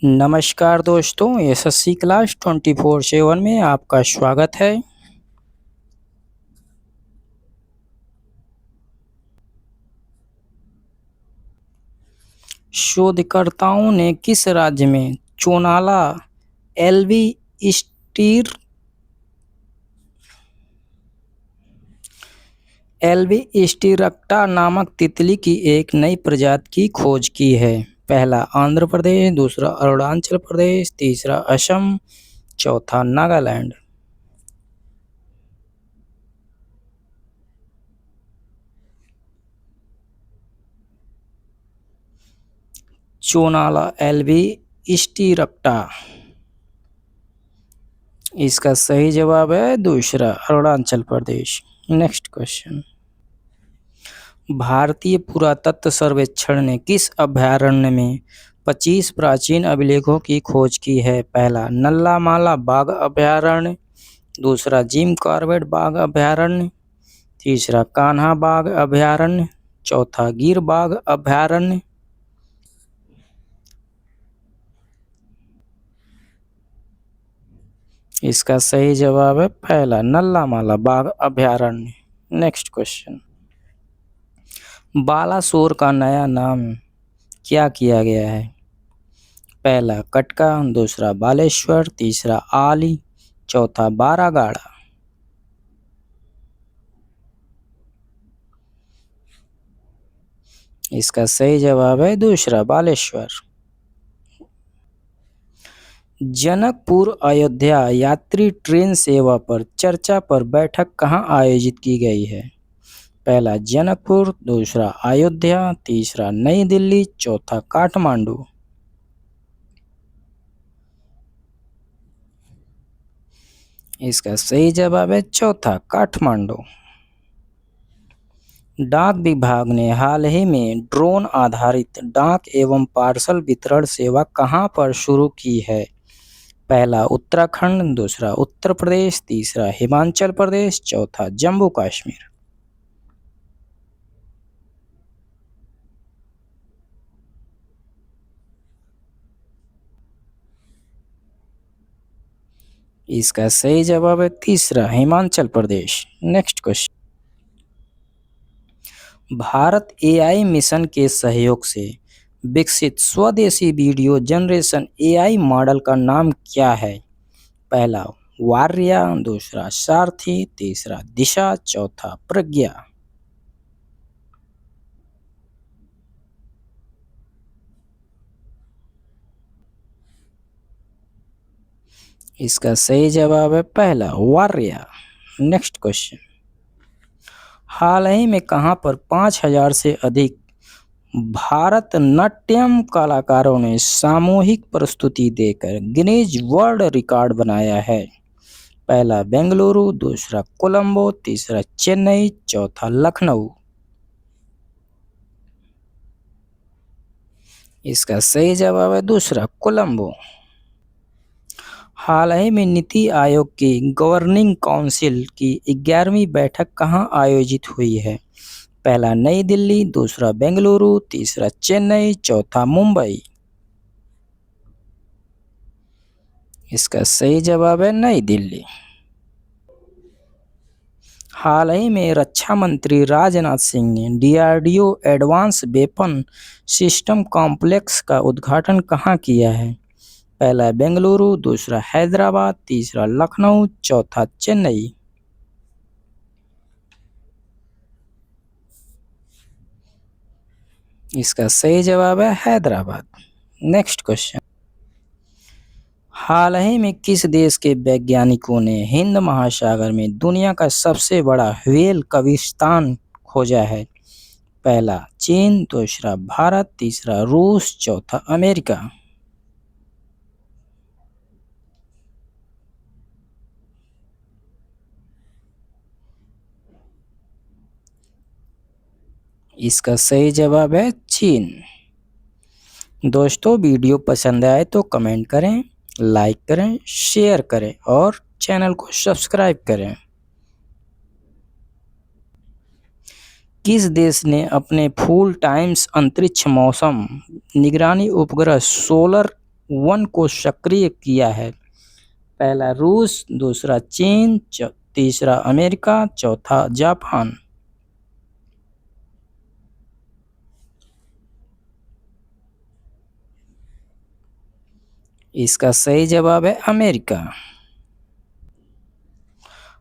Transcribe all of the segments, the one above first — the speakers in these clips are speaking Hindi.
नमस्कार दोस्तों, एसएससी क्लास 24/7 में आपका स्वागत है। शोधकर्ताओं ने किस राज्य में चोनाला एल्बीस्टिरक्टा नामक तितली की एक नई प्रजाति की खोज की है? पहला आंध्र प्रदेश, दूसरा अरुणाचल प्रदेश, तीसरा असम, चौथा नागालैंड। चोनाला एल्बीस्टिरक्टा। इसका सही जवाब है दूसरा, अरुणाचल प्रदेश। Next question. भारतीय पुरातत्व सर्वेक्षण ने किस अभयारण्य में 25 प्राचीन अभिलेखों की खोज की है? पहला नल्ला माला बाघ अभयारण्य, दूसरा जिम कॉर्बेट बाघ अभयारण्य, तीसरा कान्हा बाघ अभयारण्य, चौथा गिर बाघ अभयारण्य। इसका सही जवाब है पहला, नल्ला माला बाघ अभयारण्य। Next question. बालासोर का नया नाम क्या किया गया है? पहला कटका, दूसरा बालेश्वर, तीसरा आली, चौथा बारागाड़ा। इसका सही जवाब है दूसरा, बालेश्वर। जनकपुर अयोध्या यात्री ट्रेन सेवा पर चर्चा पर बैठक कहाँ आयोजित की गई है? पहला जनकपुर, दूसरा अयोध्या, तीसरा नई दिल्ली, चौथा काठमांडू। इसका सही जवाब है चौथा, काठमांडू। डाक विभाग ने हाल ही में ड्रोन आधारित डाक एवं पार्सल वितरण सेवा कहां पर शुरू की है? पहला उत्तराखंड, दूसरा उत्तर प्रदेश, तीसरा हिमाचल प्रदेश, चौथा जम्मू कश्मीर। इसका सही जवाब है तीसरा, Himachal Pradesh. Next question. Bharat AI mission के सहयोग से विकसित स्वदेशी वीडियो जनरेशन एआई मॉडल का नाम क्या है? पहला वार्या, दूसरा सारथी, तीसरा दिशा, चौथा प्रज्ञा। इसका सही जवाब है पहला, वार्या। Next question. हाल ही में कहां पर 5000 से अधिक भारतनाट्यम कलाकारों ने सामूहिक प्रस्तुति देकर गिनीज वर्ल्ड रिकॉर्ड बनाया है? पहला बेंगलुरु, दूसरा कोलंबो, तीसरा चेन्नई, चौथा लखनऊ। इसका सही जवाब है दूसरा, कोलंबो। हाल ही में नीति आयोग की गवर्निंग काउंसिल की 11वीं बैठक कहाँ आयोजित हुई है? पहला नई दिल्ली, दूसरा बेंगलुरु, तीसरा चेन्नई, चौथा मुंबई। इसका सही जवाब है नई दिल्ली। हाल ही में रक्षा मंत्री राजनाथ सिंह ने DRDO advance weapon system complex का उद्घाटन कहाँ किया है? पहला बेंगलुरु, दूसरा हैदराबाद, तीसरा लखनऊ, चौथा चेन्नई। इसका सही जवाब है हैदराबाद। Next question. हाल ही में किस देश के वैज्ञानिकों ने हिंद महासागर में दुनिया का सबसे बड़ा व्हेल कब्रिस्तान खोजा है? पहला चीन, दूसरा भारत, तीसरा रूस, चौथा अमेरिका। इसका सही जवाब है चीन। दोस्तों, वीडियो पसंद आए तो कमेंट करें, लाइक करें, शेयर करें और चैनल को सब्सक्राइब करें। किस देश ने अपने फुल टाइम्स अंतरिक्ष मौसम निगरानी उपग्रह सोलर वन को सक्रिय किया है? पहला रूस, दूसरा चीन, तीसरा अमेरिका, चौथा जापान। इसका सही जवाब है अमेरिका।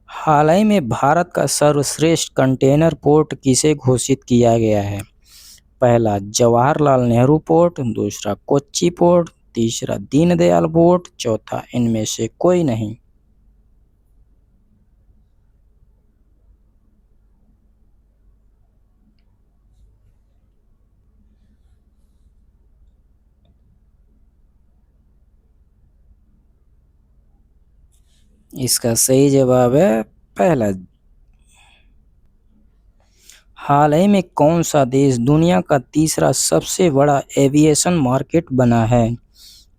हाल ही में भारत का सर्वश्रेष्ठ कंटेनर पोर्ट किसे घोषित किया गया है? पहला जवाहरलाल नेहरू पोर्ट, दूसरा कोच्चि पोर्ट, तीसरा दीनदयाल पोर्ट, चौथा इनमें से कोई नहीं। इसका सही जवाब है पहला। हाल ही में कौन सा देश दुनिया का तीसरा सबसे बड़ा एविएशन मार्केट बना है?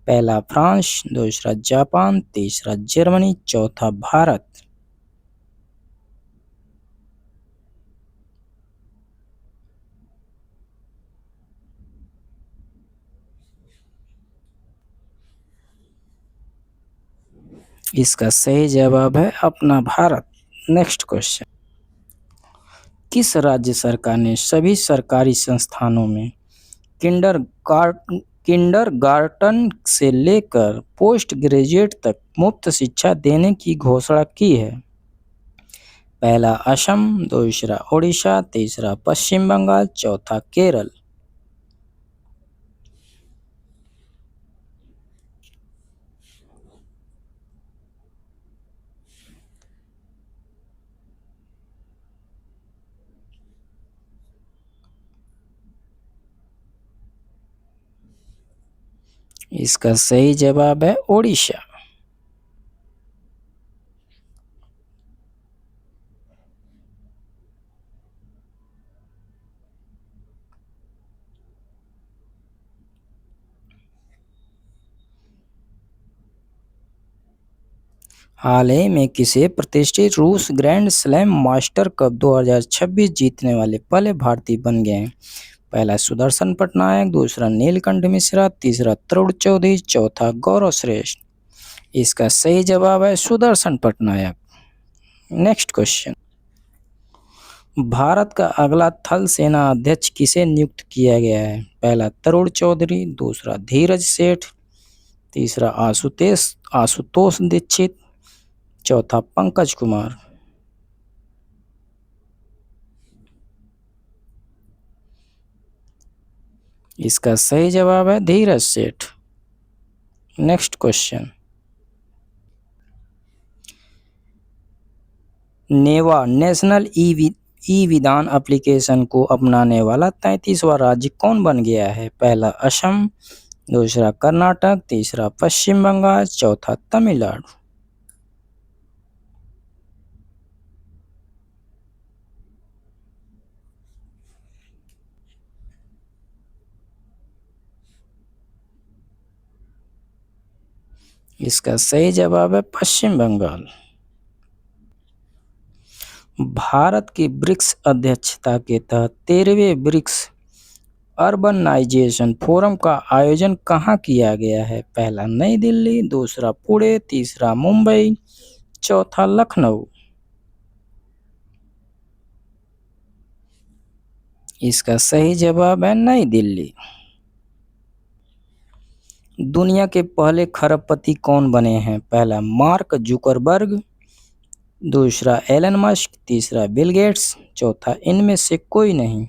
पहला फ्रांस, दूसरा जापान, तीसरा जर्मनी, चौथा भारत। इसका सही जवाब है अपना भारत। Next question. किस राज्य सरकार ने सभी सरकारी संस्थानों में किंडरगार्टन से लेकर पोस्ट ग्रेजुएट तक मुफ्त शिक्षा देने की घोषणा की है? पहला असम, दूसरा ओडिशा, तीसरा पश्चिम बंगाल, चौथा केरल। इसका सही जवाब है ओडिशा। हाल ही में किसे प्रतिष्ठित रूस ग्रैंड स्लैम मास्टर कप 2026 जीतने वाले पहले भारतीय बन गए हैं? पहला सुदर्शन पटनायक, दूसरा नीलकंठ मिश्रा, तीसरा तरुण चौधरी, चौथा गौरव श्रेष्ठ। इसका सही जवाब है सुदर्शन पटनायक। Next question. भारत का अगला थल सेना अध्यक्ष किसे नियुक्त किया गया है? पहला तरुण चौधरी, दूसरा धीरज सेठ, तीसरा आशुतोष दीक्षित, चौथा पंकज कुमार। इसका सही जवाब है Dheeraj Seth. Next question. NeVA national e Vidhan application को अपनाने वाला 33वां राज्य कौन बन गया है? पहला असम, दूसरा कर्नाटक, तीसरा पश्चिम बंगाल, चौथा तमिलनाडु। इसका सही जवाब है पश्चिम बंगाल। भारत की ब्रिक्स अध्यक्षता के तहत 13वें ब्रिक्स अर्बनाइजेशन फोरम का आयोजन कहाँ किया गया है? पहला नई दिल्ली, दूसरा पुणे, तीसरा मुंबई, चौथा लखनऊ। इसका सही जवाब है नई दिल्ली। दुनिया के पहले खरबपति कौन बने हैं? पहला मार्क जुकरबर्ग, दूसरा एलन मस्क, तीसरा बिल गेट्स, चौथा इनमें से कोई नहीं।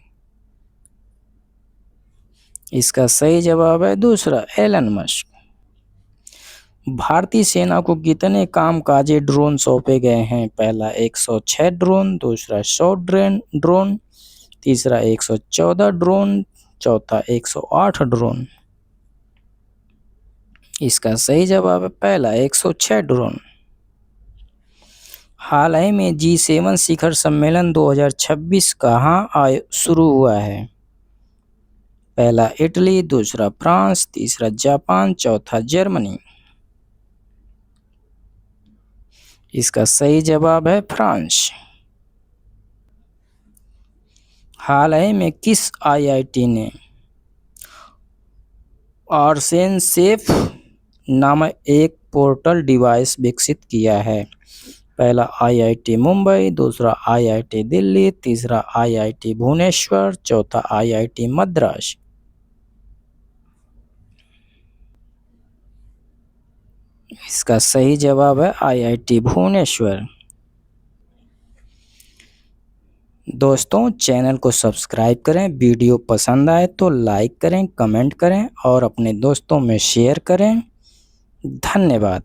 इसका सही जवाब है दूसरा एलन मस्क। भारतीय सेना को कितने कामकाजी ड्रोन सौंपे गए हैं? पहला 106 ड्रोन, दूसरा 100 ड्रोन, तीसरा 114 ड्रोन, चौथा 108 ड्रोन। इसका सही जवाब है पहला 106 ड्रोन। हाल ही में G7 शिखर सम्मेलन 2026 कहाँ शुरू हुआ है? पहला इटली, दूसरा फ्रांस, तीसरा जापान, चौथा जर्मनी। इसका सही जवाब है फ्रांस। हाल ही में किस IIT ने आर्सेन सेफ नामक एक पोर्टल डिवाइस विकसित किया है? पहला IIT मुंबई, दूसरा IIT दिल्ली, तीसरा IIT भुवनेश्वर, चौथा IIT मद्रास। इसका सही जवाब है IIT भुवनेश्वर। दोस्तों, चैनल को सब्सक्राइब करें, वीडियो पसंद आए तो लाइक करें, कमेंट करें और अपने दोस्तों में शेयर करें। धन्यवाद।